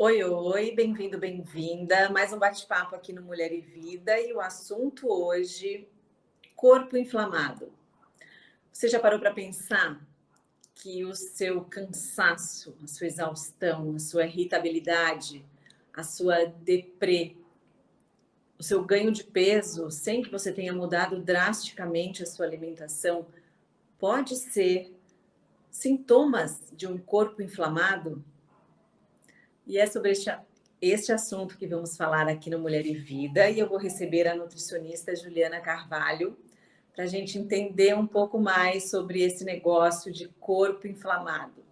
Oi, oi, bem-vindo, bem-vinda. Mais um bate-papo aqui no Mulher e Vida e o assunto hoje, corpo inflamado. Você já parou para pensar que o seu cansaço, a sua exaustão, a sua irritabilidade, a sua deprê, o seu ganho de peso, sem que você tenha mudado drasticamente a sua alimentação, pode ser sintomas de um corpo inflamado? E é sobre este assunto que vamos falar aqui no Mulher e Vida, e eu vou receber a nutricionista Juliana Carvalho para a gente entender um pouco mais sobre esse negócio de corpo inflamado.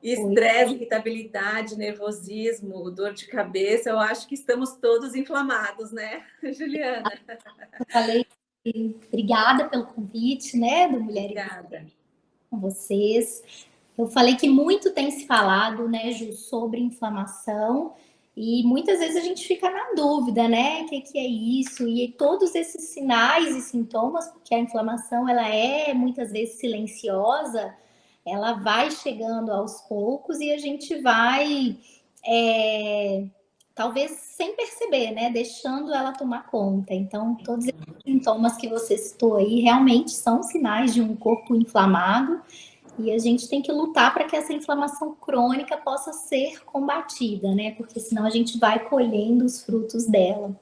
Estresse, irritabilidade, nervosismo, dor de cabeça, eu acho que estamos todos inflamados, né, Juliana? Eu falei, obrigada pelo convite, né, do Mulher e Vida Obrigada. com vocês. Eu falei que muito tem se falado, né, Ju, sobre inflamação, e muitas vezes a gente fica na dúvida, né, o que é isso? E todos esses sinais e sintomas, porque a inflamação, ela é muitas vezes silenciosa, ela vai chegando aos poucos e a gente vai, talvez sem perceber, né, deixando ela tomar conta. Então, todos esses sintomas que você citou aí realmente são sinais de um corpo inflamado. E a gente tem que lutar para que essa inflamação crônica possa ser combatida, né? Porque senão a gente vai colhendo os frutos dela.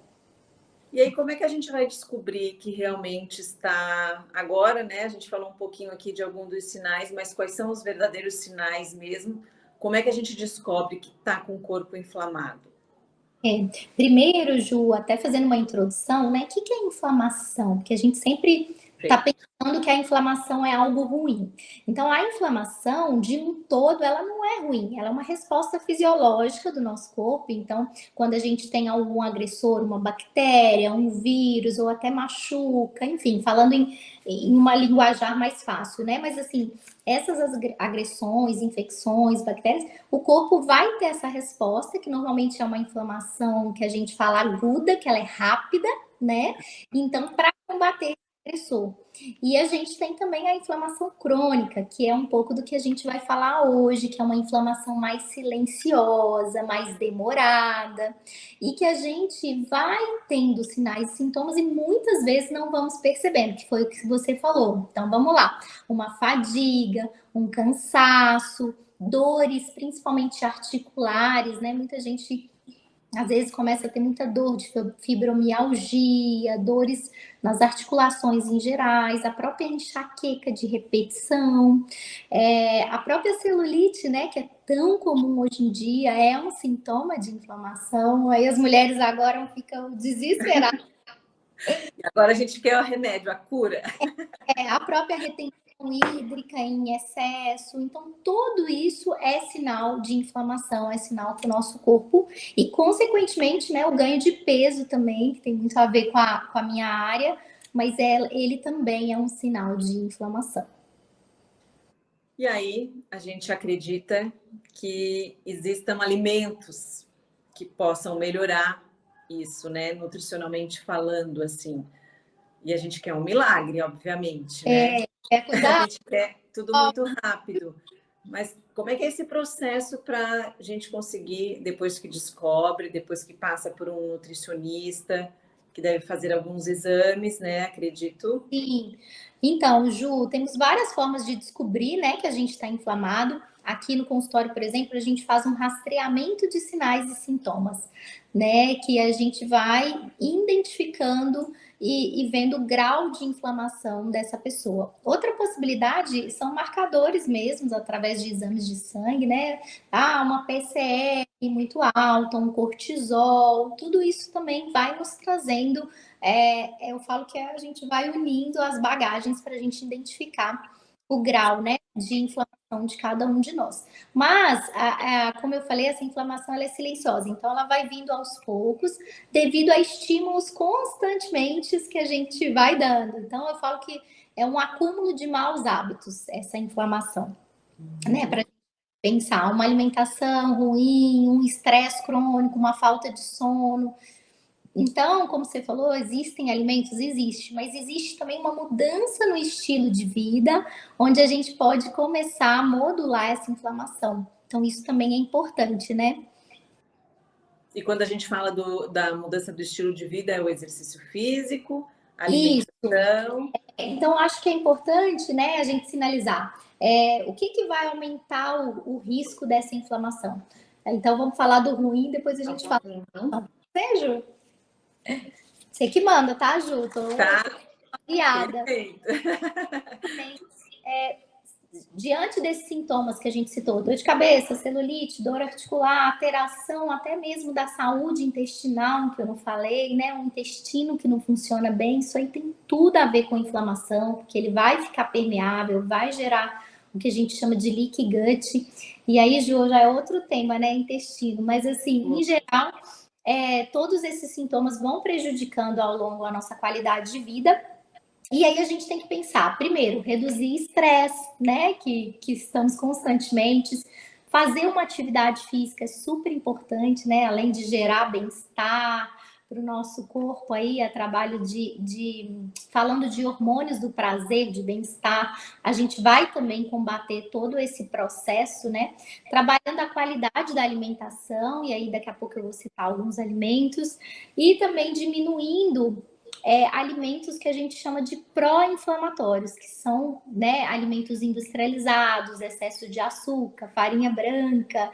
E aí, como é que a gente vai descobrir que realmente está agora, né? A gente falou um pouquinho aqui de alguns dos sinais, mas quais são os verdadeiros sinais mesmo? Como é que a gente descobre que está com o corpo inflamado? Primeiro, Ju, até fazendo uma introdução, né? O que é inflamação? Porque a gente sempre está pensando que a inflamação é algo ruim. Então, a inflamação, de um todo, ela não é ruim. Ela é uma resposta fisiológica do nosso corpo. Então, quando a gente tem algum agressor, uma bactéria, um vírus, ou até machuca, enfim, falando em uma linguajar mais fácil, né? Mas, assim, essas agressões, infecções, bactérias, o corpo vai ter essa resposta, que normalmente é uma inflamação que a gente fala aguda, que ela é rápida, né? Então, para combater esse agressor. E a gente tem também a inflamação crônica, que é um pouco do que a gente vai falar hoje, que é uma inflamação mais silenciosa, mais demorada, e que a gente vai tendo sinais e sintomas e muitas vezes não vamos percebendo, que foi o que você falou. Então, vamos lá. Uma fadiga, um cansaço, dores, principalmente articulares, né? Muita gente às vezes começa a ter muita dor de fibromialgia, dores nas articulações em gerais, a própria enxaqueca de repetição, a própria celulite, né, que é tão comum hoje em dia, é um sintoma de inflamação. Aí as mulheres agora ficam desesperadas. Agora a gente quer o remédio, a cura. A própria retenção hídrica em excesso. Então, tudo isso é sinal de inflamação, é sinal que o nosso corpo, e consequentemente, né, o ganho de peso também, que tem muito a ver com a minha área, mas ele também é um sinal de inflamação. E aí, a gente acredita que existam alimentos que possam melhorar isso, né, nutricionalmente falando, assim. E a gente quer um milagre, obviamente, né? A gente quer tudo muito rápido. Mas como é que é esse processo para a gente conseguir, depois que descobre, depois que passa por um nutricionista, que deve fazer alguns exames, né? Acredito. Sim. Então, Ju, temos várias formas de descobrir, né, que a gente está inflamado. Aqui no consultório, por exemplo, a gente faz um rastreamento de sinais e sintomas, né, que a gente vai identificando e vendo o grau de inflamação dessa pessoa. Outra possibilidade são marcadores mesmos, através de exames de sangue, né? Uma PCR muito alta, um cortisol, tudo isso também vai nos trazendo. Eu falo que a gente vai unindo as bagagens para a gente identificar o grau, né, de inflamação de cada um de nós. Mas, como eu falei, essa inflamação ela é silenciosa, então ela vai vindo aos poucos, devido a estímulos constantemente que a gente vai dando. Então, eu falo que é um acúmulo de maus hábitos, essa inflamação, né, para pensar uma alimentação ruim, um estresse crônico, uma falta de sono. Então, como você falou, existem alimentos? Existe, mas existe também uma mudança no estilo de vida, onde a gente pode começar a modular essa inflamação. Então, isso também é importante, né? E quando a gente fala da mudança do estilo de vida, é o exercício físico, Isso. alimentação. Então, acho que é importante, né, a gente sinalizar o que vai aumentar o risco dessa inflamação. Então, vamos falar do ruim, depois a gente fala. Você, Ju? Você que manda, tá, Ju? Tô guiada. Perfeito. Diante desses sintomas que a gente citou, dor de cabeça, celulite, dor articular, alteração até mesmo da saúde intestinal, que eu não falei, né? Um intestino que não funciona bem, isso aí tem tudo a ver com inflamação, porque ele vai ficar permeável, vai gerar o que a gente chama de leaky gut. E aí, Ju, já é outro tema, né? Intestino. Mas, assim, em geral, todos esses sintomas vão prejudicando ao longo a nossa qualidade de vida. E aí a gente tem que pensar, primeiro, reduzir estresse, né, que estamos constantemente, fazer uma atividade física é super importante, né, além de gerar bem-estar para o nosso corpo aí, é trabalho falando de hormônios do prazer, de bem-estar, a gente vai também combater todo esse processo, né, trabalhando a qualidade da alimentação, e aí daqui a pouco eu vou citar alguns alimentos, e também diminuindo alimentos que a gente chama de pró-inflamatórios, que são, né, alimentos industrializados, excesso de açúcar, farinha branca,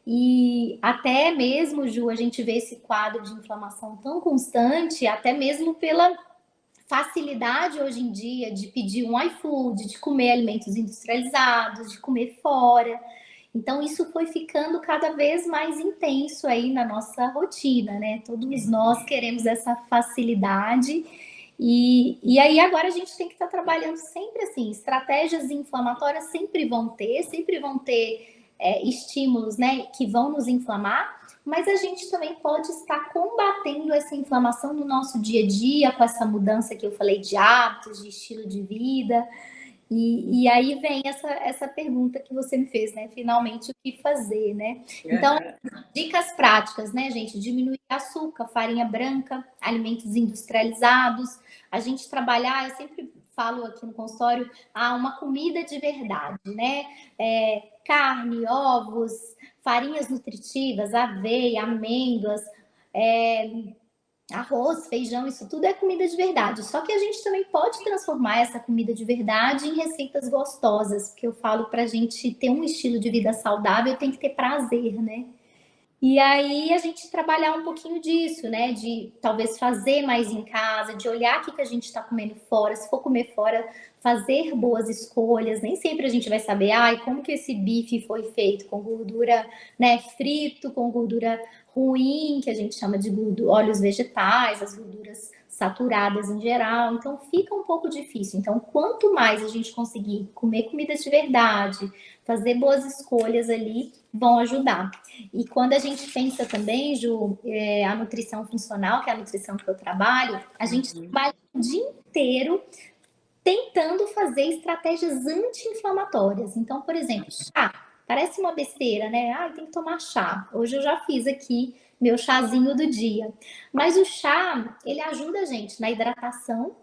e até mesmo, Ju, a gente vê esse quadro de inflamação tão constante, até mesmo pela facilidade hoje em dia de pedir um iFood, de comer alimentos industrializados, de comer fora. Então, isso foi ficando cada vez mais intenso aí na nossa rotina, né? Todos nós queremos essa facilidade. E aí agora a gente tem que estar trabalhando sempre assim, estratégias inflamatórias sempre vão ter estímulos, né, que vão nos inflamar, mas a gente também pode estar combatendo essa inflamação no nosso dia a dia, com essa mudança que eu falei de hábitos, de estilo de vida. E aí vem essa pergunta que você me fez, né? Finalmente, o que fazer, né? Então, dicas práticas, né, gente? Diminuir açúcar, farinha branca, alimentos industrializados. A gente trabalhar, eu sempre falo aqui no consultório, uma comida de verdade, né? Carne, ovos, farinhas nutritivas, aveia, amêndoas, arroz, feijão, isso tudo é comida de verdade. Só que a gente também pode transformar essa comida de verdade em receitas gostosas, porque eu falo pra gente ter um estilo de vida saudável, tem que ter prazer, né? E aí a gente trabalhar um pouquinho disso, né? De talvez fazer mais em casa, de olhar o que a gente está comendo fora. Se for comer fora, fazer boas escolhas. Nem sempre a gente vai saber, como que esse bife foi feito com gordura, né, frito, com gordura ruim, que a gente chama de óleos vegetais, as gorduras saturadas em geral. Então fica um pouco difícil. Então, quanto mais a gente conseguir comer comida de verdade, fazer boas escolhas ali, vão ajudar. E quando a gente pensa também, Ju, a nutrição funcional, que é a nutrição que eu trabalho, a gente trabalha o dia inteiro tentando fazer estratégias anti-inflamatórias. Então, por exemplo, chá. Parece uma besteira, né? Tem que tomar chá. Hoje eu já fiz aqui meu chazinho do dia. Mas o chá, ele ajuda a gente na hidratação.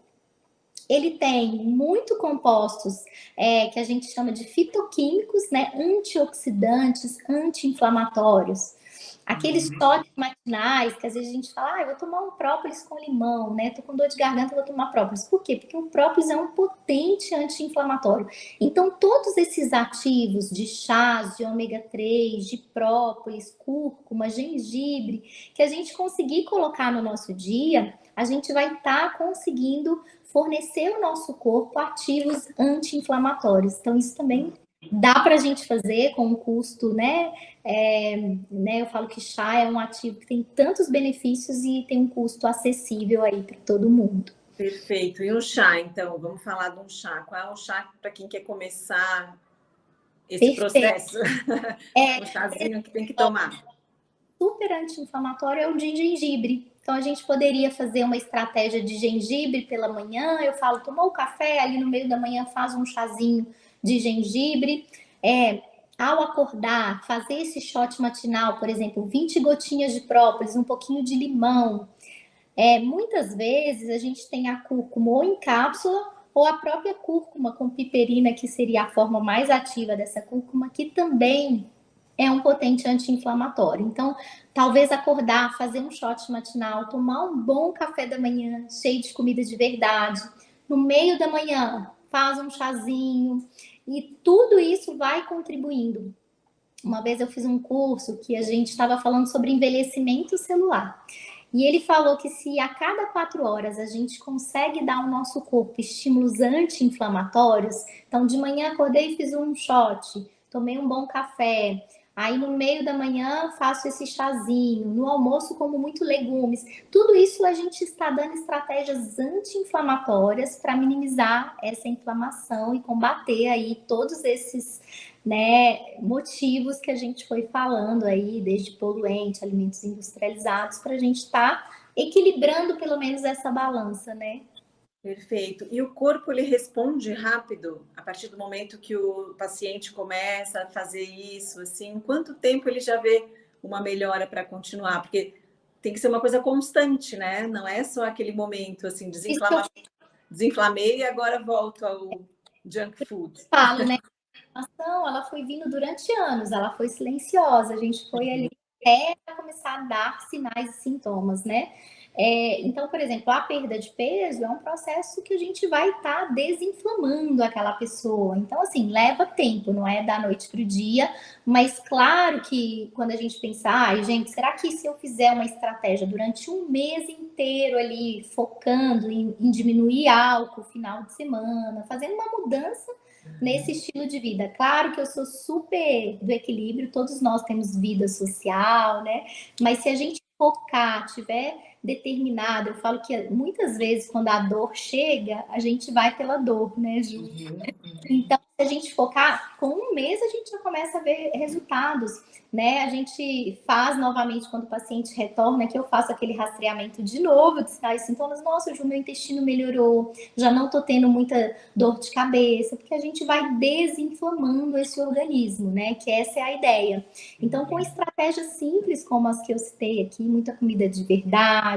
Ele tem muito compostos que a gente chama de fitoquímicos, né? Antioxidantes, anti-inflamatórios. Aqueles toques matinais que às vezes a gente fala, eu vou tomar um própolis com limão, né? Tô com dor de garganta, vou tomar própolis. Por quê? Porque o própolis é um potente anti-inflamatório. Então, todos esses ativos de chás, de ômega 3, de própolis, cúrcuma, gengibre, que a gente conseguir colocar no nosso dia, a gente vai estar conseguindo fornecer ao nosso corpo ativos anti-inflamatórios. Então, isso também dá para a gente fazer com um custo, né? Eu falo que chá é um ativo que tem tantos benefícios e tem um custo acessível aí para todo mundo. Perfeito. E um chá, então? Vamos falar de um chá. Qual é o chá para quem quer começar esse processo? Um chazinho que tem que tomar. Super anti-inflamatório é o de gengibre. Então, a gente poderia fazer uma estratégia de gengibre pela manhã. Eu falo, tomou o café, ali no meio da manhã faz um chazinho de gengibre. Ao acordar, fazer esse shot matinal, por exemplo, 20 gotinhas de própolis, um pouquinho de limão. Muitas vezes a gente tem a cúrcuma ou em cápsula ou a própria cúrcuma com piperina, que seria a forma mais ativa dessa cúrcuma, que também é um potente anti-inflamatório. Então, talvez acordar, fazer um shot matinal, tomar um bom café da manhã, cheio de comida de verdade. No meio da manhã, faz um chazinho. E tudo isso vai contribuindo. Uma vez eu fiz um curso que a gente estava falando sobre envelhecimento celular. E ele falou que se a cada 4 horas a gente consegue dar ao nosso corpo estímulos anti-inflamatórios, então de manhã acordei e fiz um shot, tomei um bom café, aí no meio da manhã faço esse chazinho, no almoço como muito legumes, tudo isso a gente está dando estratégias anti-inflamatórias para minimizar essa inflamação e combater aí todos esses, né, motivos que a gente foi falando aí, desde poluente, alimentos industrializados, para a gente estar equilibrando pelo menos essa balança, né? Perfeito. E o corpo, ele responde rápido a partir do momento que o paciente começa a fazer isso, assim, quanto tempo ele já vê uma melhora para continuar? Porque tem que ser uma coisa constante, né? Não é só aquele momento, assim, desinflamei e agora volto ao junk food. Falo, né? A inflamação, ela foi vindo durante anos, ela foi silenciosa, a gente foi ali até começar a dar sinais e sintomas, né? Então, por exemplo, a perda de peso é um processo que a gente vai estar desinflamando aquela pessoa. Então, assim, leva tempo, não é da noite para o dia, mas claro que quando a gente pensar, ai, gente, será que se eu fizer uma estratégia durante um mês inteiro ali, focando em diminuir álcool final de semana, fazendo uma mudança nesse estilo de vida? Claro que eu sou super do equilíbrio, todos nós temos vida social, né? Mas se a gente focar, tiver determinado, eu falo que muitas vezes quando a dor chega, a gente vai pela dor, né, Ju? Então, se a gente focar, com um mês a gente já começa a ver resultados, né? A gente faz novamente quando o paciente retorna, que eu faço aquele rastreamento de novo de sinais e sintomas. Nossa, Ju, meu intestino melhorou, já não tô tendo muita dor de cabeça, porque a gente vai desinflamando esse organismo, né? Que essa é a ideia. Então, com estratégias simples como as que eu citei aqui, muita comida de verdade,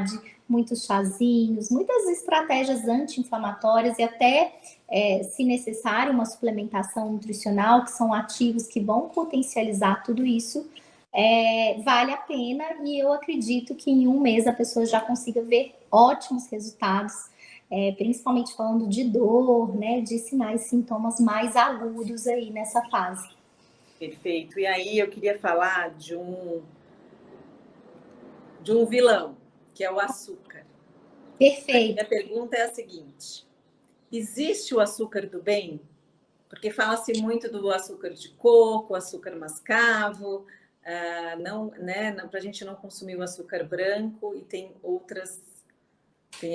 muitos chazinhos, muitas estratégias anti-inflamatórias e até, se necessário, uma suplementação nutricional, que são ativos que vão potencializar tudo isso, vale a pena, e eu acredito que em um mês a pessoa já consiga ver ótimos resultados, principalmente falando de dor, né, de sinais e sintomas mais agudos aí nessa fase. Perfeito. E aí eu queria falar de um vilão, que é o açúcar. Perfeito. Minha pergunta é a seguinte: existe o açúcar do bem? Porque fala-se muito do açúcar de coco, açúcar mascavo, não, né, para a gente não consumir o açúcar branco, e tem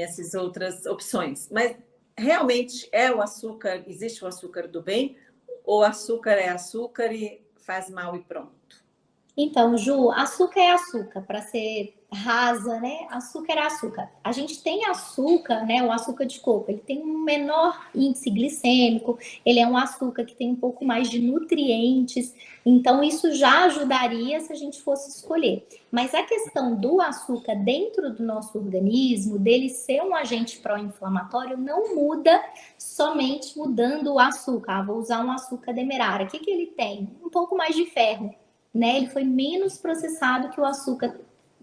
essas outras opções. Mas realmente é o açúcar, existe o açúcar do bem, ou açúcar é açúcar e faz mal e pronto? Então, Ju, açúcar é açúcar, para ser rasa, né? Açúcar é açúcar. A gente tem açúcar, né? O açúcar de coco, ele tem um menor índice glicêmico, ele é um açúcar que tem um pouco mais de nutrientes, então isso já ajudaria se a gente fosse escolher. Mas a questão do açúcar dentro do nosso organismo, dele ser um agente pró-inflamatório, não muda somente mudando o açúcar. Ah, vou usar um açúcar demerara. O que que ele tem? Um pouco mais de ferro, né? Ele foi menos processado que o açúcar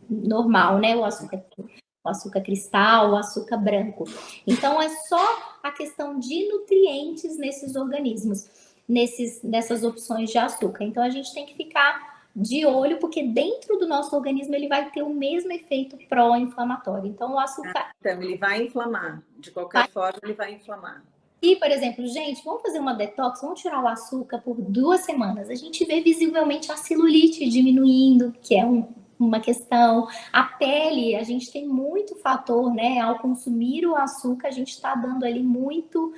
normal, né? O açúcar cristal, o açúcar branco. Então é só a questão de nutrientes nesses organismos, nessas opções de açúcar. Então a gente tem que ficar de olho, porque dentro do nosso organismo ele vai ter o mesmo efeito pró-inflamatório. Então o açúcar... Então ele vai inflamar, de qualquer forma ele vai inflamar. E, por exemplo, gente, vamos fazer uma detox, vamos tirar o açúcar por 2 semanas. A gente vê visivelmente a celulite diminuindo, que é uma questão. A pele, a gente tem muito fator, né? Ao consumir o açúcar, a gente está dando ali muito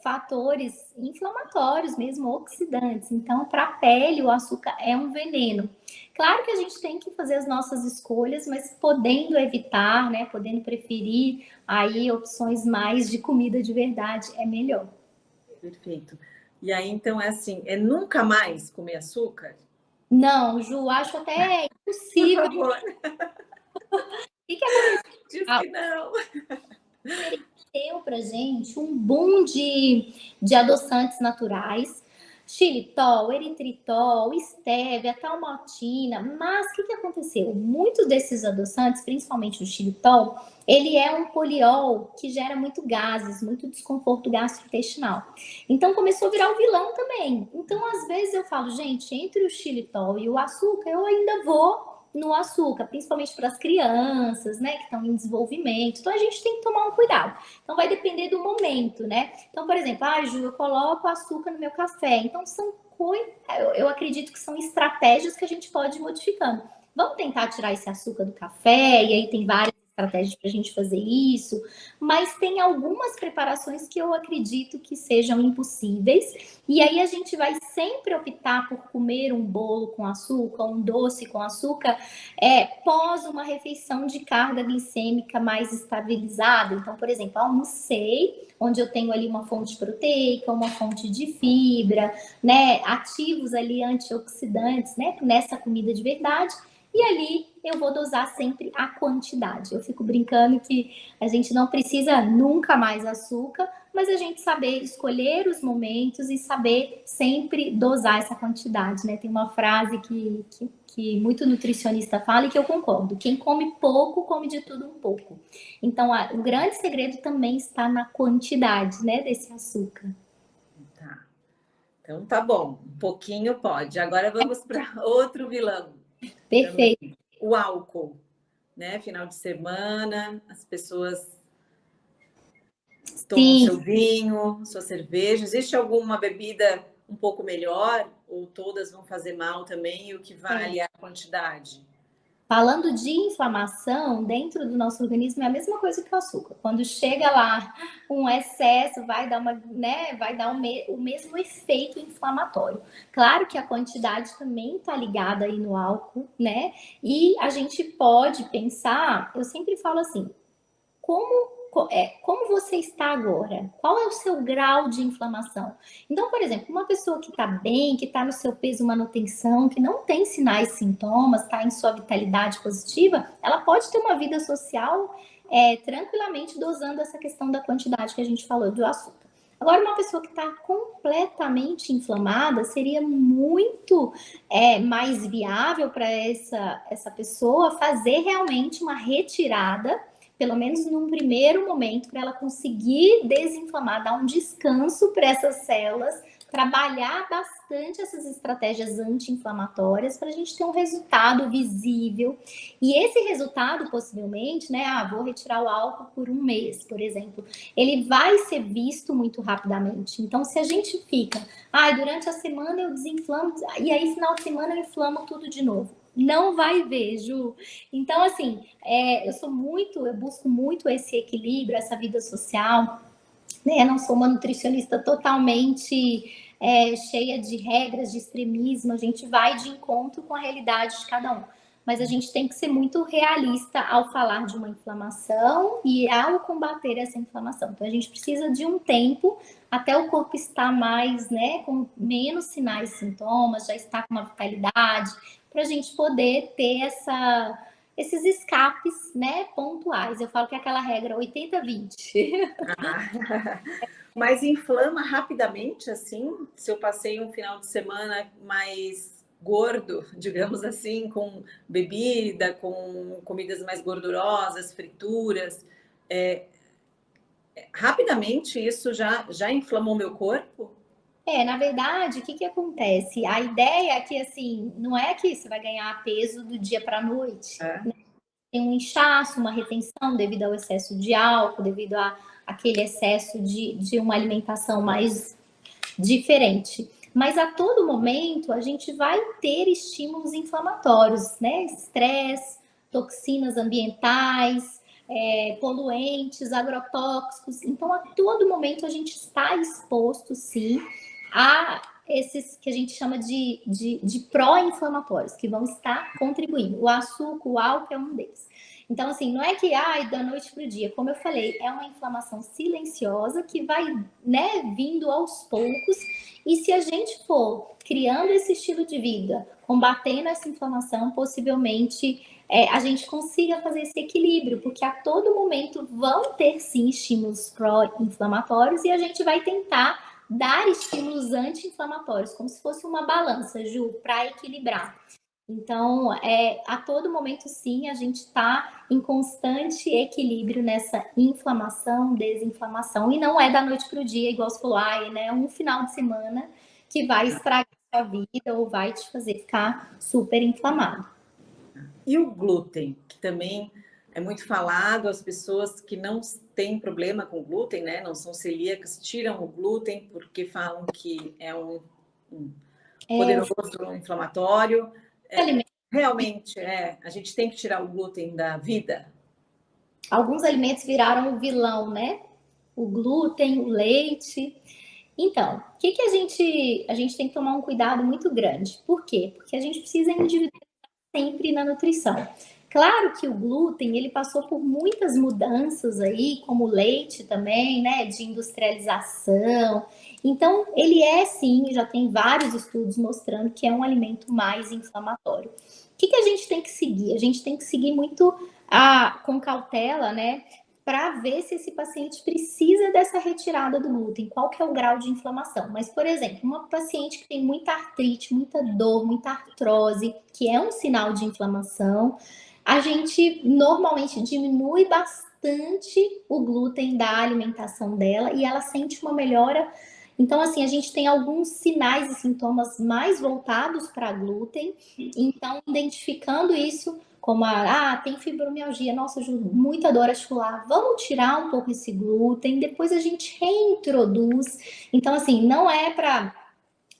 fatores inflamatórios mesmo, oxidantes. Então, para a pele, o açúcar é um veneno. Claro que a gente tem que fazer as nossas escolhas, mas podendo evitar, né? Podendo preferir aí opções mais de comida de verdade, é melhor. Perfeito. E aí, então, é assim, é nunca mais comer açúcar? Não, Ju, acho até impossível. Por favor. O que aconteceu? Diz que não. Deu pra gente um boom de adoçantes naturais. xilitol, eritritol, estévia, talmaltina, mas o que aconteceu? Muitos desses adoçantes, principalmente o xilitol, ele é um poliol que gera muito gases, muito desconforto gastrointestinal. Então começou a virar um vilão também. Então às vezes eu falo, gente, entre o xilitol e o açúcar, eu ainda vou no açúcar, principalmente para as crianças, né, que estão em desenvolvimento. Então a gente tem que tomar um cuidado. Então vai depender do momento, né? Então, por exemplo, Ju, eu coloco açúcar no meu café. Então são eu acredito que são estratégias que a gente pode ir modificando. Vamos tentar tirar esse açúcar do café, e aí tem várias estratégias para a gente fazer isso, mas tem algumas preparações que eu acredito que sejam impossíveis, e aí a gente vai sempre optar por comer um bolo com açúcar, um doce com açúcar, pós uma refeição de carga glicêmica mais estabilizada. Então, por exemplo, almocei, onde eu tenho ali uma fonte proteica, uma fonte de fibra, né, ativos ali antioxidantes, né, nessa comida de verdade, e ali eu vou dosar sempre a quantidade. Eu fico brincando que a gente não precisa nunca mais açúcar, mas a gente saber escolher os momentos e saber sempre dosar essa quantidade, né? Tem uma frase que muito nutricionista fala e que eu concordo. Quem come pouco, come de tudo um pouco. Então, o grande segredo também está na quantidade, né, desse açúcar. Tá. Então tá bom, um pouquinho pode. Agora vamos para outro vilão. Perfeito. Também. O álcool, né? Final de semana, as pessoas tomam seu vinho, sua cerveja. Existe alguma bebida um pouco melhor? Ou todas vão fazer mal também? E o que vale é a quantidade? Falando de inflamação, dentro do nosso organismo é a mesma coisa que o açúcar. Quando chega lá um excesso, vai dar o mesmo efeito inflamatório. Claro que a quantidade também está ligada aí no álcool, né? E a gente pode pensar, eu sempre falo assim, como você está agora? Qual é o seu grau de inflamação? Então, por exemplo, uma pessoa que está bem, que está no seu peso manutenção, que não tem sinais e sintomas, está em sua vitalidade positiva, ela pode ter uma vida social tranquilamente dosando essa questão da quantidade que a gente falou do açúcar. Agora, uma pessoa que está completamente inflamada, seria muito mais viável para essa pessoa fazer realmente uma retirada, pelo menos num primeiro momento, para ela conseguir desinflamar, dar um descanso para essas células, trabalhar bastante essas estratégias anti-inflamatórias para a gente ter um resultado visível. E esse resultado, possivelmente, né? Vou retirar o álcool por um mês, por exemplo. Ele vai ser visto muito rapidamente. Então, se a gente fica, durante a semana eu desinflamo, e aí final de semana eu inflamo tudo de novo. Não vai ver, Ju. Então, assim, eu busco muito esse equilíbrio, essa vida social, né? Eu não sou uma nutricionista totalmente cheia de regras, de extremismo, a gente vai de encontro com a realidade de cada um. Mas a gente tem que ser muito realista ao falar de uma inflamação e ao combater essa inflamação. Então, a gente precisa de um tempo até o corpo estar mais, né, com menos sinais e sintomas, já estar com uma vitalidade, para a gente poder ter esses escapes, né, pontuais. Eu falo que é aquela regra 80-20. Mas inflama rapidamente, assim? Se eu passei um final de semana mais gordo, digamos assim, com bebida, com comidas mais gordurosas, frituras, rapidamente isso já inflamou meu corpo? Na verdade, o que acontece? A ideia é que, assim, não é que você vai ganhar peso do dia para a noite. Né? Tem um inchaço, uma retenção devido ao excesso de álcool, devido àquele excesso de uma alimentação mais diferente. Mas a todo momento a gente vai ter estímulos inflamatórios, né? Estresse, toxinas ambientais, poluentes, agrotóxicos. Então, a todo momento a gente está exposto, sim, a esses que a gente chama de pró-inflamatórios, que vão estar contribuindo. O açúcar, o álcool é um deles. Então, assim, não é que, da noite para o dia. Como eu falei, é uma inflamação silenciosa que vai, né, vindo aos poucos. E se a gente for criando esse estilo de vida, combatendo essa inflamação, possivelmente a gente consiga fazer esse equilíbrio, porque a todo momento vão ter, sim, estímulos pró-inflamatórios e a gente vai tentar dar estímulos anti-inflamatórios, como se fosse uma balança, Ju, para equilibrar. Então, a todo momento, sim, a gente está em constante equilíbrio nessa inflamação, desinflamação, e não é da noite para o dia, igual você falou, né? Um final de semana que vai estragar a sua vida ou vai te fazer ficar super inflamado. E o glúten, que também é muito falado, as pessoas que não têm problema com glúten, né? Não são celíacas, tiram o glúten porque falam que é um poderoso inflamatório. Realmente, a gente tem que tirar o glúten da vida? Alguns alimentos viraram o vilão, né? O glúten, o leite. Então, o que a gente tem que tomar um cuidado muito grande. Por quê? Porque a gente precisa individualizar sempre na nutrição. Claro que o glúten, ele passou por muitas mudanças aí, como o leite também, né, de industrialização. Então, ele sim, já tem vários estudos mostrando que é um alimento mais inflamatório. O que a gente tem que seguir? A gente tem que seguir muito com cautela, né, para ver se esse paciente precisa dessa retirada do glúten, qual que é o grau de inflamação. Mas, por exemplo, uma paciente que tem muita artrite, muita dor, muita artrose, que é um sinal de inflamação, a gente normalmente diminui bastante o glúten da alimentação dela e ela sente uma melhora. Então, assim, a gente tem alguns sinais e sintomas mais voltados para glúten. Então, identificando isso como tem fibromialgia, nossa, muita dor articular, vamos tirar um pouco esse glúten, depois a gente reintroduz. Então, assim, não é para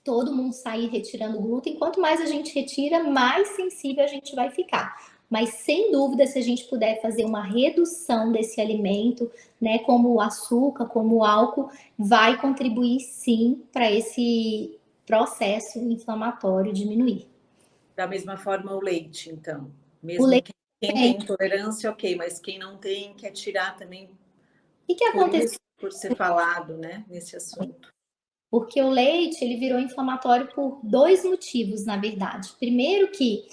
todo mundo sair retirando glúten, quanto mais a gente retira, mais sensível a gente vai ficar. Mas, sem dúvida, se a gente puder fazer uma redução desse alimento, né, como o açúcar, como o álcool, vai contribuir, sim, para esse processo inflamatório diminuir. Da mesma forma, o leite, então. O Mesmo leite quem tem intolerância, ok, mas quem não tem, quer tirar também. O que acontece? Por ser falado, né, nesse assunto. Porque o leite, ele virou inflamatório por 2 motivos, na verdade. Primeiro que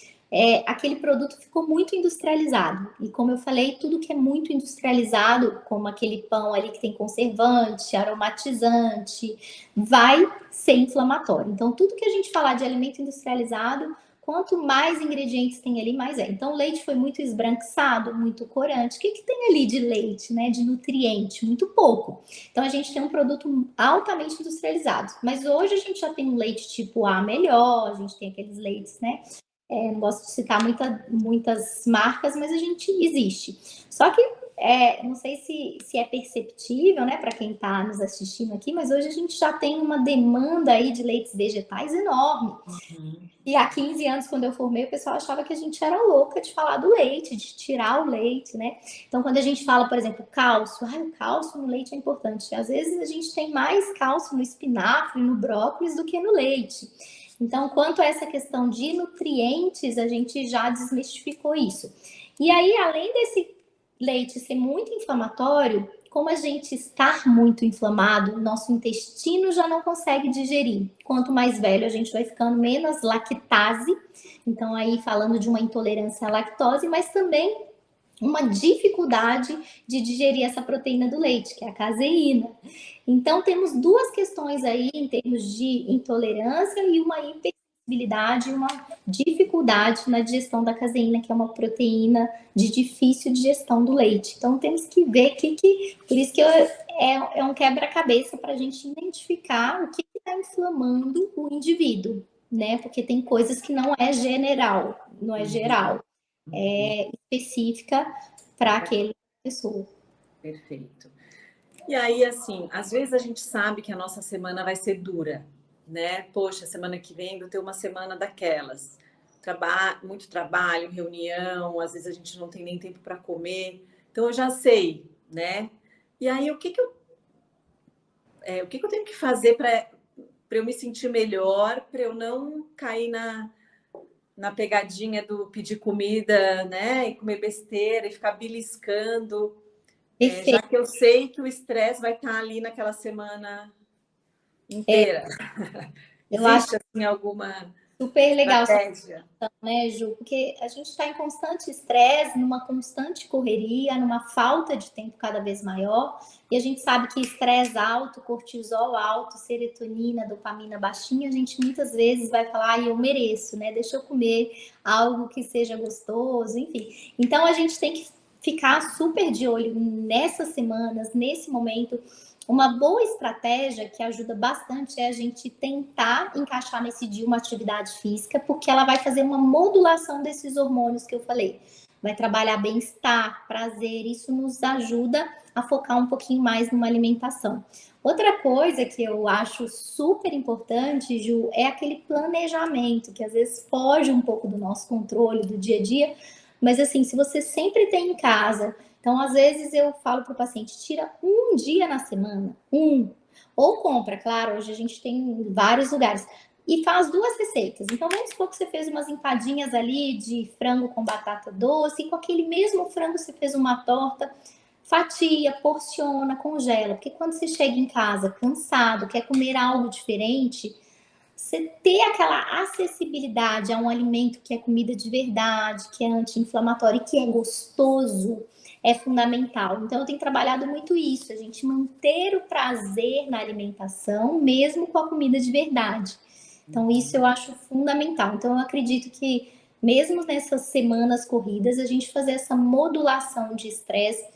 aquele produto ficou muito industrializado. E como eu falei, tudo que é muito industrializado, como aquele pão ali que tem conservante, aromatizante, vai ser inflamatório. Então, tudo que a gente falar de alimento industrializado, quanto mais ingredientes tem ali, mais é. Então, o leite foi muito esbranquiçado, muito corante. O que tem ali de leite, né? De nutriente? Muito pouco. Então, a gente tem um produto altamente industrializado. Mas hoje a gente já tem um leite tipo A melhor, a gente tem aqueles leites, né? Não gosto de citar muitas marcas, mas a gente existe. Só que não sei se é perceptível, né, para quem está nos assistindo aqui, mas hoje a gente já tem uma demanda aí de leites vegetais enorme. Uhum. E há 15 anos, quando eu formei, o pessoal achava que a gente era louca de falar do leite, de tirar o leite, né? Então, quando a gente fala, por exemplo, cálcio, o cálcio no leite é importante. Às vezes a gente tem mais cálcio no espinafre, no brócolis do que no leite. Então, quanto a essa questão de nutrientes, a gente já desmistificou isso. E aí, além desse leite ser muito inflamatório, como a gente está muito inflamado, nosso intestino já não consegue digerir. Quanto mais velho a gente vai ficando, menos lactase. Então, aí falando de uma intolerância à lactose, mas também uma dificuldade de digerir essa proteína do leite, que é a caseína. Então, temos duas questões aí em termos de intolerância e uma hipersensibilidade, uma dificuldade na digestão da caseína, que é uma proteína de difícil digestão do leite. Então, temos que ver por isso que é um quebra-cabeça para a gente identificar o que está inflamando o indivíduo, né? Porque tem coisas que não é general, não é geral. É específica para aquela pessoa. Perfeito. E aí, assim, às vezes a gente sabe que a nossa semana vai ser dura, né? Poxa, semana que vem vou ter uma semana daquelas. Muito trabalho, reunião, às vezes a gente não tem nem tempo para comer. Então, eu já sei, né? E aí, o que eu tenho que fazer para eu me sentir melhor, para eu não cair na pegadinha do pedir comida, né? E comer besteira e ficar beliscando. Já que eu sei que o estresse vai estar ali naquela semana inteira. Existe assim alguma Super legal, estratégia. né, Ju? Porque a gente está em constante estresse, numa constante correria, numa falta de tempo cada vez maior, e a gente sabe que estresse alto, cortisol alto, serotonina, dopamina baixinha, a gente muitas vezes vai falar, eu mereço, né? Deixa eu comer algo que seja gostoso, enfim. Então a gente tem que ficar super de olho nessas semanas, nesse momento. Uma boa estratégia que ajuda bastante é a gente tentar encaixar nesse dia uma atividade física, porque ela vai fazer uma modulação desses hormônios que eu falei. Vai trabalhar bem-estar, prazer, isso nos ajuda a focar um pouquinho mais numa alimentação. Outra coisa que eu acho super importante, Ju, é aquele planejamento, que às vezes foge um pouco do nosso controle do dia a dia, mas assim, se você sempre tem em casa, então às vezes eu falo para o paciente, tira um dia na semana, ou compra, claro, hoje a gente tem em vários lugares, e faz 2 receitas. Então vamos supor que você fez umas empadinhas ali de frango com batata doce, e com aquele mesmo frango você fez uma torta, fatia, porciona, congela, porque quando você chega em casa cansado, quer comer algo diferente, você ter aquela acessibilidade a um alimento que é comida de verdade, que é anti-inflamatório e que é gostoso, é fundamental. Então, eu tenho trabalhado muito isso, a gente manter o prazer na alimentação, mesmo com a comida de verdade. Então, isso eu acho fundamental. Então, eu acredito que, mesmo nessas semanas corridas, a gente fazer essa modulação de estresse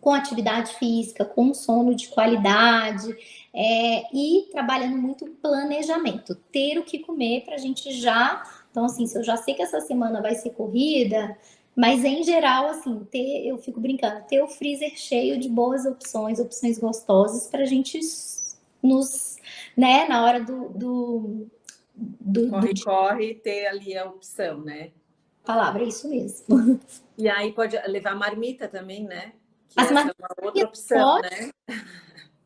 com atividade física, com sono de qualidade, e trabalhando muito planejamento, ter o que comer para a gente já. Então, assim, se eu já sei que essa semana vai ser corrida, mas em geral, assim, eu fico brincando, ter o freezer cheio de boas opções, opções gostosas para a gente nos, né, na hora Corre, ter ali a opção, né? palavra, é isso mesmo. E aí pode levar marmita também, né? Que As essa é uma outra opção, né?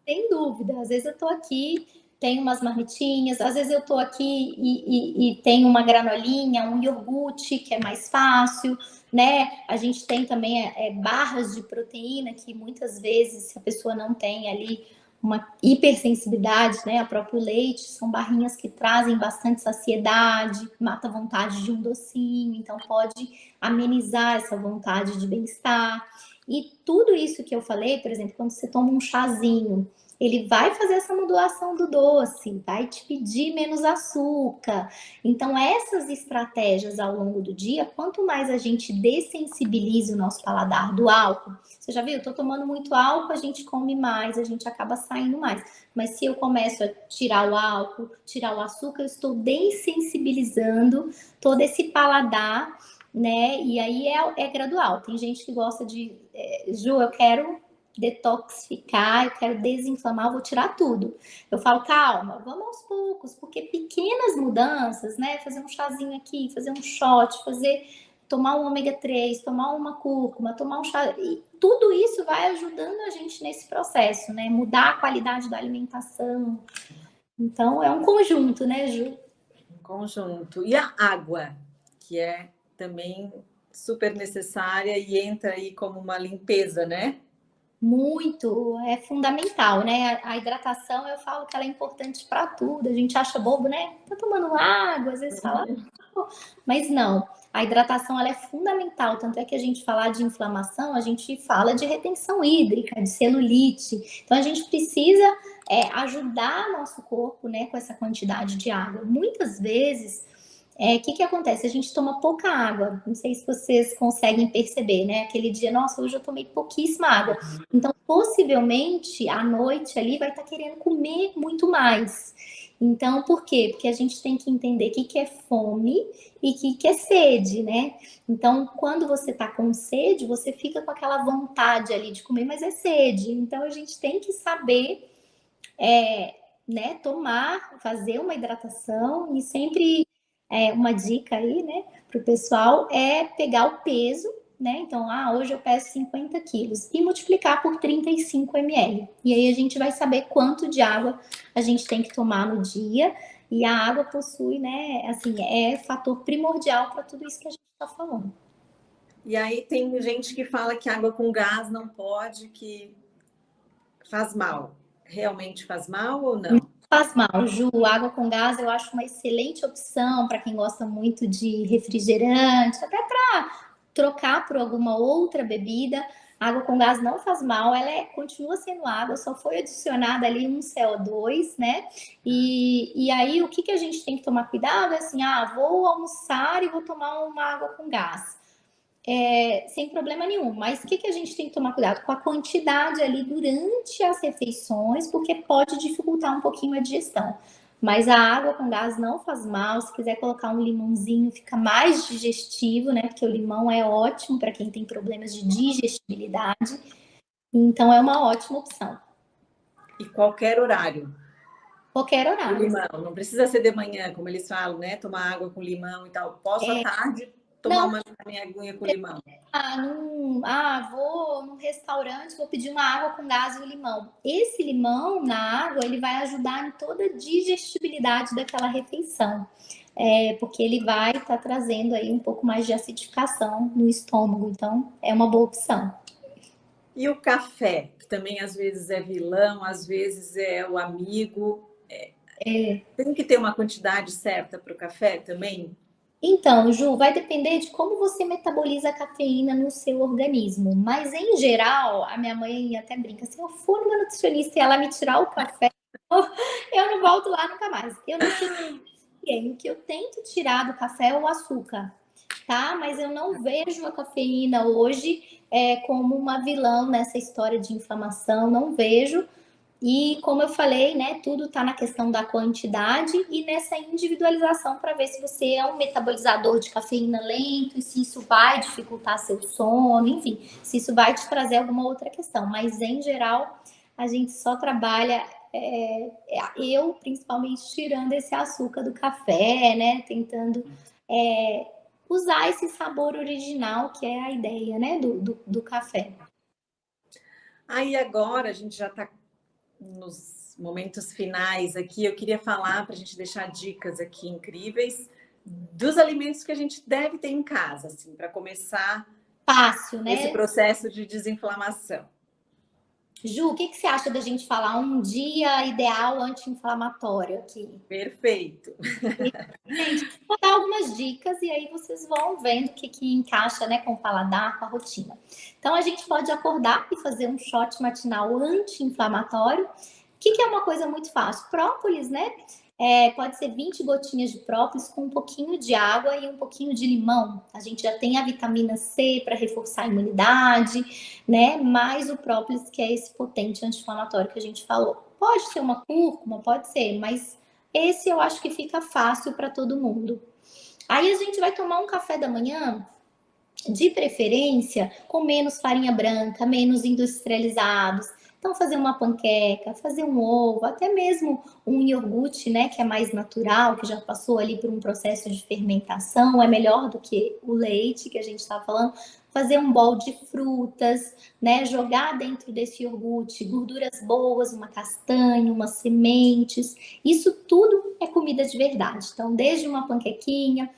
Sem dúvida. Às vezes eu tô aqui, tenho umas marmitinhas, às vezes eu tô aqui e tenho uma granolinha, um iogurte, que é mais fácil, né? A gente tem também barras de proteína, que muitas vezes, se a pessoa não tem ali uma hipersensibilidade, né, a próprio leite, são barrinhas que trazem bastante saciedade, mata a vontade de um docinho, então pode amenizar essa vontade de bem-estar. E tudo isso que eu falei, por exemplo, quando você toma um chazinho, ele vai fazer essa modulação do doce, vai te pedir menos açúcar. Então, essas estratégias ao longo do dia, quanto mais a gente dessensibiliza o nosso paladar do álcool, você já viu? Eu tô tomando muito álcool, a gente come mais, a gente acaba saindo mais. Mas se eu começo a tirar o álcool, tirar o açúcar, eu estou dessensibilizando todo esse paladar, né? E aí é gradual. Tem gente que gosta de, Ju, eu quero detoxificar, eu quero desinflamar, eu vou tirar tudo. Eu falo, calma, vamos aos poucos, porque pequenas mudanças, né? Fazer um chazinho aqui, fazer um shot, tomar um ômega 3, tomar uma cúrcuma, tomar um chá, e tudo isso vai ajudando a gente nesse processo, né? Mudar a qualidade da alimentação. Então é um conjunto, né, Ju? Um conjunto. E a água, que é também super necessária e entra aí como uma limpeza, né? Muito, é fundamental, né? A hidratação, eu falo que ela é importante para tudo. A gente acha bobo, né? Tá tomando água, às vezes fala, mas não. A hidratação ela é fundamental, tanto é que a gente falar de inflamação, a gente fala de retenção hídrica, de celulite. Então a gente precisa ajudar nosso corpo, né, com essa quantidade de água. Muitas vezes que acontece? A gente toma pouca água. Não sei se vocês conseguem perceber, né? Aquele dia, nossa, hoje eu tomei pouquíssima água. Então, possivelmente, à noite ali vai estar querendo comer muito mais. Então, por quê? Porque a gente tem que entender o que é fome e o que é sede, né? Então, quando você tá com sede, você fica com aquela vontade ali de comer, mas é sede. Então, a gente tem que saber, né, tomar, fazer uma hidratação e sempre uma dica aí, né, para o pessoal é pegar o peso, né? Então, hoje eu peso 50 quilos e multiplicar por 35 ml. E aí a gente vai saber quanto de água a gente tem que tomar no dia. E a água possui, né, assim, é fator primordial para tudo isso que a gente está falando. E aí tem gente que fala que água com gás não pode, que faz mal. Realmente faz mal ou não? faz mal, Ju. Água com gás eu acho uma excelente opção para quem gosta muito de refrigerante, até para trocar por alguma outra bebida. Água com gás não faz mal, continua sendo água, só foi adicionada ali um CO2, né? E aí o que a gente tem que tomar cuidado é assim, vou almoçar e vou tomar uma água com gás. Sem problema nenhum, mas o que a gente tem que tomar cuidado? Com a quantidade ali durante as refeições, porque pode dificultar um pouquinho a digestão. Mas a água com gás não faz mal, se quiser colocar um limãozinho fica mais digestivo, né? Porque o limão é ótimo para quem tem problemas de digestibilidade, então é uma ótima opção. E qualquer horário. Qualquer O horário. limão, não precisa ser de manhã, como eles falam, né? Tomar água com limão e tal. Posso à tarde tomar uma minha aguinha com limão. Vou num restaurante, vou pedir uma água com gás e limão. Esse limão na água, ele vai ajudar em toda a digestibilidade daquela refeição. Porque ele vai estar trazendo aí um pouco mais de acidificação no estômago. Então, é uma boa opção. E o café, que também às vezes é vilão, às vezes é o amigo. Tem que ter uma quantidade certa para o café também? Então, Ju, vai depender de como você metaboliza a cafeína no seu organismo. Mas, em geral, a minha mãe até brinca, se eu for numa nutricionista e ela me tirar o café, eu não volto lá nunca mais. Eu não tiro ninguém. O que eu tento tirar do café é o açúcar, tá? Mas eu não vejo a cafeína hoje como uma vilã nessa história de inflamação, não vejo. E como eu falei, né, tudo está na questão da quantidade e nessa individualização para ver se você é um metabolizador de cafeína lento e se isso vai dificultar seu sono, enfim, se isso vai te trazer alguma outra questão. Mas em geral, a gente só trabalha, eu principalmente tirando esse açúcar do café, né, tentando usar esse sabor original que é a ideia, né, do café. Aí agora a gente já está nos momentos finais aqui, eu queria falar para a gente deixar dicas aqui incríveis dos alimentos que a gente deve ter em casa, assim, para começar fácil, né? Esse processo de desinflamação. Ju, o que você acha da gente falar um dia ideal anti-inflamatório aqui? Perfeito. Gente, vou dar algumas dicas e aí vocês vão vendo o que encaixa, né, com o paladar, com a rotina. Então, a gente pode acordar e fazer um shot matinal anti-inflamatório. O que é uma coisa muito fácil? Própolis, né? Pode ser 20 gotinhas de própolis com um pouquinho de água e um pouquinho de limão. A gente já tem a vitamina C para reforçar a imunidade, né? Mais o própolis, que é esse potente anti-inflamatório que a gente falou. Pode ser uma cúrcuma, pode ser, mas esse eu acho que fica fácil para todo mundo. Aí a gente vai tomar um café da manhã, de preferência, com menos farinha branca, menos industrializados. Então, fazer uma panqueca, fazer um ovo, até mesmo um iogurte, né, que é mais natural, que já passou ali por um processo de fermentação, é melhor do que o leite que a gente está falando. Fazer um bowl de frutas, né, jogar dentro desse iogurte gorduras boas, uma castanha, umas sementes. Isso tudo é comida de verdade. Então, desde uma panquequinha.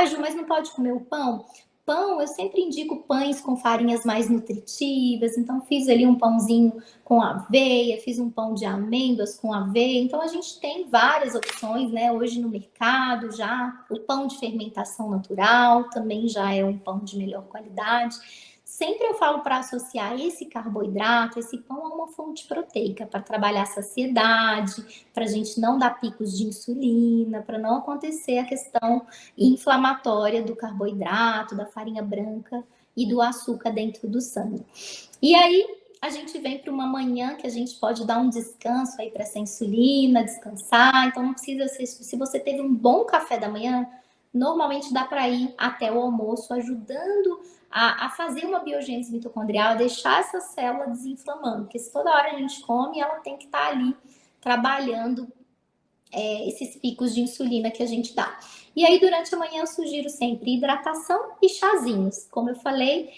Ju, mas não pode comer o pão? Pão, eu sempre indico pães com farinhas mais nutritivas, então fiz ali um pãozinho com aveia, fiz um pão de amêndoas com aveia, então a gente tem várias opções, né, hoje no mercado já, o pão de fermentação natural também já é um pão de melhor qualidade. Sempre eu falo para associar esse carboidrato, esse pão a uma fonte proteica, para trabalhar a saciedade, para a gente não dar picos de insulina, para não acontecer a questão inflamatória do carboidrato, da farinha branca e do açúcar dentro do sangue. E aí a gente vem para uma manhã que a gente pode dar um descanso aí para essa insulina, descansar. Então não precisa ser, se você teve um bom café da manhã, normalmente dá para ir até o almoço ajudando a fazer uma biogênese mitocondrial, a deixar essa célula desinflamando, porque se toda hora a gente come, ela tem que estar ali trabalhando esses picos de insulina que a gente dá. E aí, durante a manhã, eu sugiro sempre hidratação e chazinhos. Como eu falei,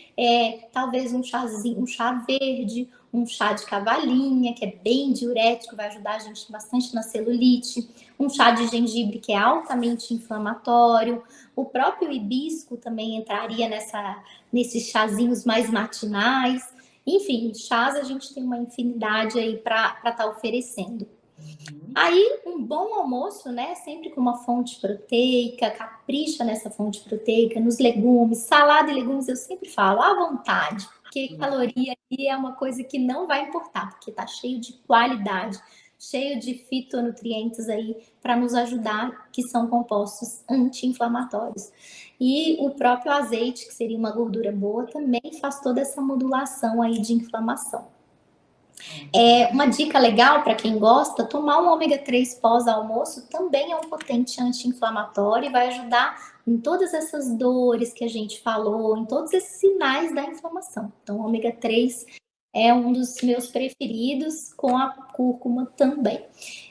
talvez um chazinho, um chá verde, um chá de cavalinha, que é bem diurético, vai ajudar a gente bastante na celulite. Um chá de gengibre, que é altamente inflamatório. O próprio hibisco também entraria nesses chazinhos mais matinais. Enfim, chás a gente tem uma infinidade aí para estar oferecendo. Aí, um bom almoço, né? Sempre com uma fonte proteica, capricha nessa fonte proteica, nos legumes, salada e legumes, eu sempre falo, à vontade, porque caloria aí é uma coisa que não vai importar, porque tá cheio de qualidade, cheio de fitonutrientes aí para nos ajudar, que são compostos anti-inflamatórios. E o próprio azeite, que seria uma gordura boa, também faz toda essa modulação aí de inflamação. Uma dica legal para quem gosta, tomar um ômega 3 pós-almoço também é um potente anti-inflamatório e vai ajudar em todas essas dores que a gente falou, em todos esses sinais da inflamação. Então, o ômega 3 é um dos meus preferidos, com a cúrcuma também.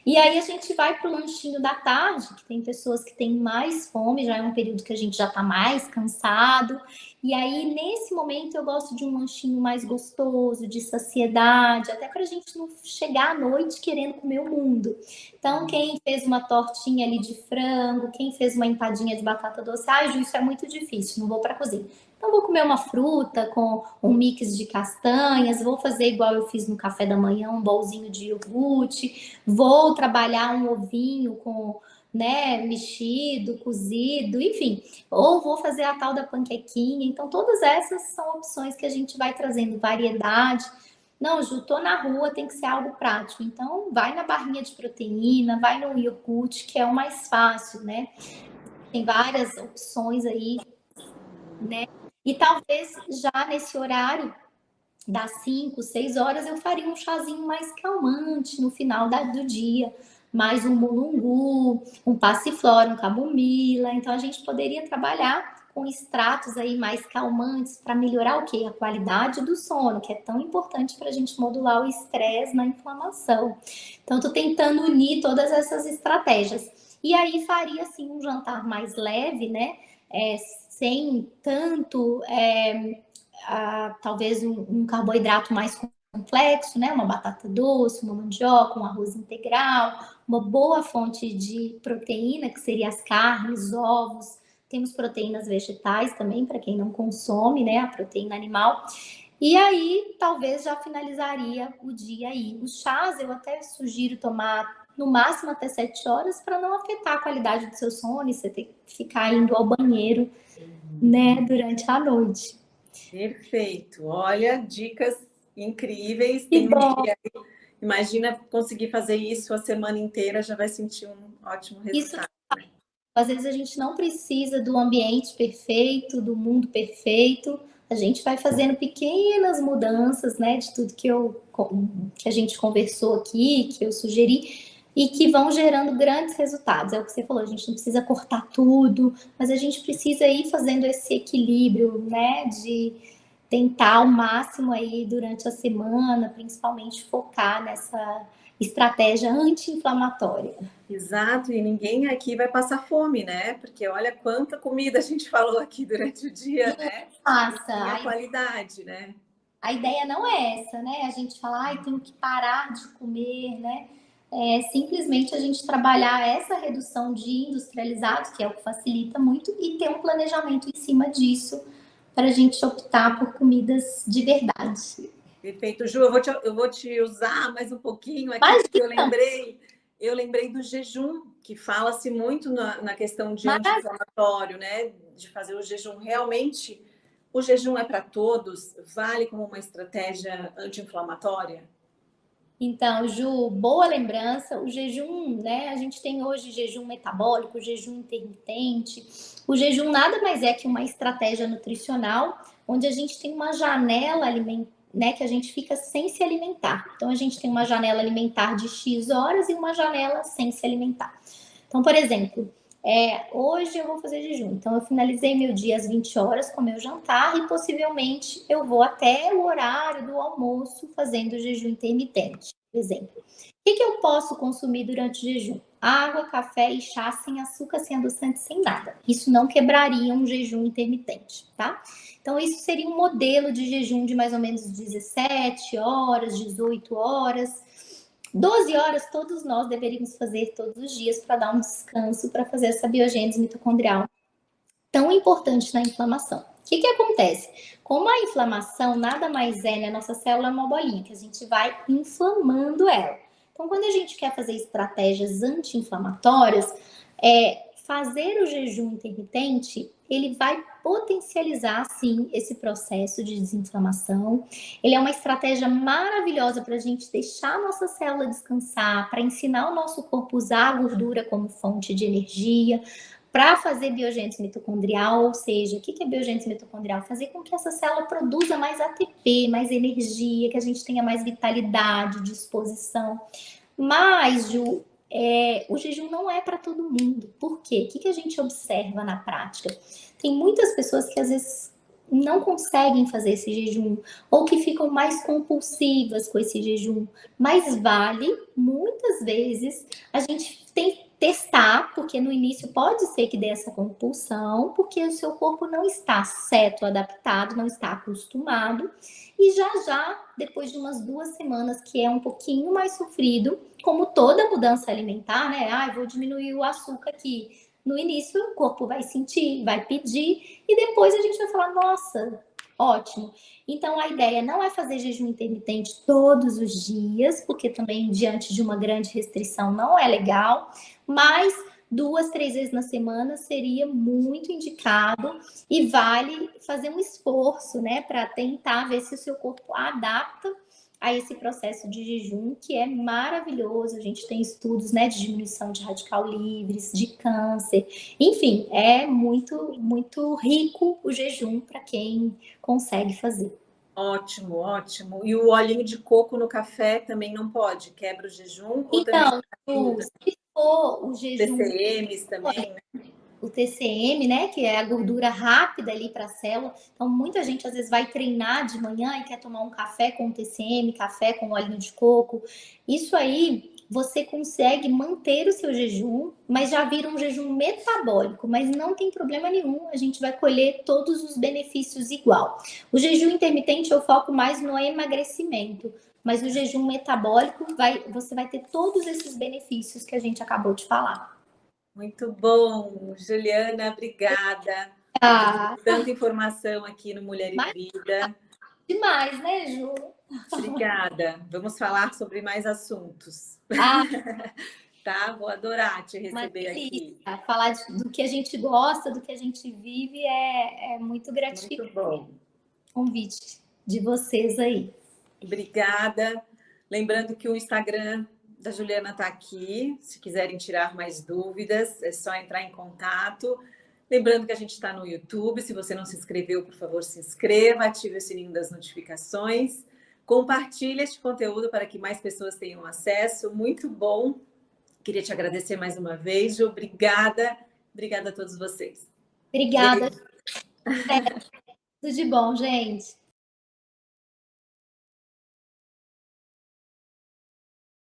E aí a gente vai para o lanchinho da tarde, que tem pessoas que têm mais fome, já é um período que a gente já está mais cansado. E aí, nesse momento, eu gosto de um lanchinho mais gostoso, de saciedade, até para a gente não chegar à noite querendo comer o mundo. Então, quem fez uma tortinha ali de frango, quem fez uma empadinha de batata doce, Ju, isso é muito difícil, não vou para a cozinha. Então, vou comer uma fruta com um mix de castanhas, vou fazer igual eu fiz no café da manhã, um bolzinho de iogurte, vou trabalhar um ovinho com, né, mexido, cozido, enfim, ou vou fazer a tal da panquequinha. Então, todas essas são opções que a gente vai trazendo variedade. Não, Ju, tô na rua, tem que ser algo prático. Então, vai na barrinha de proteína, vai no iogurte, que é o mais fácil, né? Tem várias opções aí, né? E talvez já nesse horário, das 5, 6 horas, eu faria um chazinho mais calmante no final do dia, mais um mulungu, um passiflora, um camomila. Então a gente poderia trabalhar com extratos aí mais calmantes para melhorar o quê? A qualidade do sono, que é tão importante para a gente modular o estresse na inflamação. Então estou tentando unir todas essas estratégias. E aí faria assim um jantar mais leve, né? Sem tanto talvez um carboidrato mais complexo, né? Uma batata doce, uma mandioca, um arroz integral, uma boa fonte de proteína, que seria as carnes, ovos. Temos proteínas vegetais também, para quem não consome, né? A proteína animal. E aí, talvez já finalizaria o dia aí. Os chás eu até sugiro tomar no máximo até 7 horas para não afetar a qualidade do seu sono e você ter que ficar indo ao banheiro, né, durante a noite. Perfeito. Olha, dicas incríveis. Que bom. Imagina conseguir fazer isso a semana inteira, já vai sentir um ótimo resultado. Isso, às vezes a gente não precisa do ambiente perfeito, do mundo perfeito. A gente vai fazendo pequenas mudanças, né, de tudo que a gente conversou aqui, que eu sugeri, e que vão gerando grandes resultados. É o que você falou, a gente não precisa cortar tudo, mas a gente precisa ir fazendo esse equilíbrio, né, de tentar ao máximo aí durante a semana, principalmente focar nessa estratégia anti-inflamatória. Exato, e ninguém aqui vai passar fome, né? Porque olha quanta comida a gente falou aqui durante o dia, né? Passa. E a qualidade, né? A ideia não é essa, né? A gente falar, ai, tenho que parar de comer, né? É simplesmente a gente trabalhar essa redução de industrializados, que é o que facilita muito, e ter um planejamento em cima disso para a gente optar por comidas de verdade. Perfeito, Ju, eu vou te usar mais um pouquinho aqui, porque eu lembrei do jejum, que fala-se muito na questão de anti-inflamatório, né? De fazer o jejum realmente. O jejum é para todos? Vale como uma estratégia anti-inflamatória? Então, Ju, boa lembrança. O jejum, né? A gente tem hoje jejum metabólico, jejum intermitente. O jejum nada mais é que uma estratégia nutricional onde a gente tem uma janela alimentar, né, que a gente fica sem se alimentar. Então, a gente tem uma janela alimentar de X horas e uma janela sem se alimentar. Então, por exemplo, hoje eu vou fazer jejum. Então, eu finalizei meu dia às 20 horas com meu jantar e possivelmente eu vou até o horário do almoço fazendo jejum intermitente, por exemplo. O que eu posso consumir durante o jejum? Água, café e chá sem açúcar, sem adoçante, sem nada. Isso não quebraria um jejum intermitente, tá? Então, isso seria um modelo de jejum de mais ou menos 17 horas, 18 horas. 12 horas todos nós deveríamos fazer todos os dias para dar um descanso, para fazer essa biogênese mitocondrial tão importante na inflamação. O que acontece? Como a inflamação nada mais é, né? Nossa célula é uma bolinha, que a gente vai inflamando ela. Então, quando a gente quer fazer estratégias anti-inflamatórias, fazer o jejum intermitente, ele vai potencializar, sim, esse processo de desinflamação. Ele é uma estratégia maravilhosa para a gente deixar a nossa célula descansar, para ensinar o nosso corpo a usar a gordura como fonte de energia, para fazer biogênese mitocondrial, ou seja, o que é biogênese mitocondrial? Fazer com que essa célula produza mais ATP, mais energia, que a gente tenha mais vitalidade, disposição. Mas, Ju, o jejum não é para todo mundo. Por quê? O que a gente observa na prática? Tem muitas pessoas que às vezes não conseguem fazer esse jejum ou que ficam mais compulsivas com esse jejum. Mas vale, muitas vezes, a gente tem que testar, porque no início pode ser que dê essa compulsão, porque o seu corpo não está certo, adaptado, não está acostumado. E já, depois de umas 2 semanas, que é um pouquinho mais sofrido, como toda mudança alimentar, né? Vou diminuir o açúcar aqui. No início, o corpo vai sentir, vai pedir, e depois a gente vai falar, nossa, ótimo. Então, a ideia não é fazer jejum intermitente todos os dias, porque também, diante de uma grande restrição, não é legal, mas 2, 3 vezes na semana seria muito indicado e vale fazer um esforço, né, para tentar ver se o seu corpo adapta a esse processo de jejum, que é maravilhoso. A gente tem estudos, né, de diminuição de radical livres, de câncer. Enfim, é muito, muito rico o jejum para quem consegue fazer. Ótimo, ótimo. E o olhinho de coco no café também não pode? Quebra o jejum? Ou também Então, se for o jejum... TCMs também, né? O TCM, né, que é a gordura rápida ali para a célula. Então, muita gente às vezes vai treinar de manhã e quer tomar um café com TCM, café com óleo de coco. Isso aí, você consegue manter o seu jejum, mas já vira um jejum metabólico, mas não tem problema nenhum, a gente vai colher todos os benefícios igual. O jejum intermitente eu foco mais no emagrecimento, mas o jejum metabólico, você vai ter todos esses benefícios que a gente acabou de falar. Muito bom, Juliana, obrigada. Tanta informação aqui no Mulher e Vida. Demais, né, Ju? Obrigada. Vamos falar sobre mais assuntos. Tá? Vou adorar te receber aqui. Falar do que a gente gosta, do que a gente vive é muito gratificante. Muito bom. Convite de vocês aí. Obrigada. Lembrando que o Instagram da Juliana está aqui. Se quiserem tirar mais dúvidas, é só entrar em contato. Lembrando que a gente está no YouTube. Se você não se inscreveu, por favor, se inscreva, ative o sininho das notificações. Compartilhe este conteúdo para que mais pessoas tenham acesso. Muito bom. Queria te agradecer mais uma vez, Ju. Obrigada. Obrigada a todos vocês. Obrigada. Tudo de bom, gente.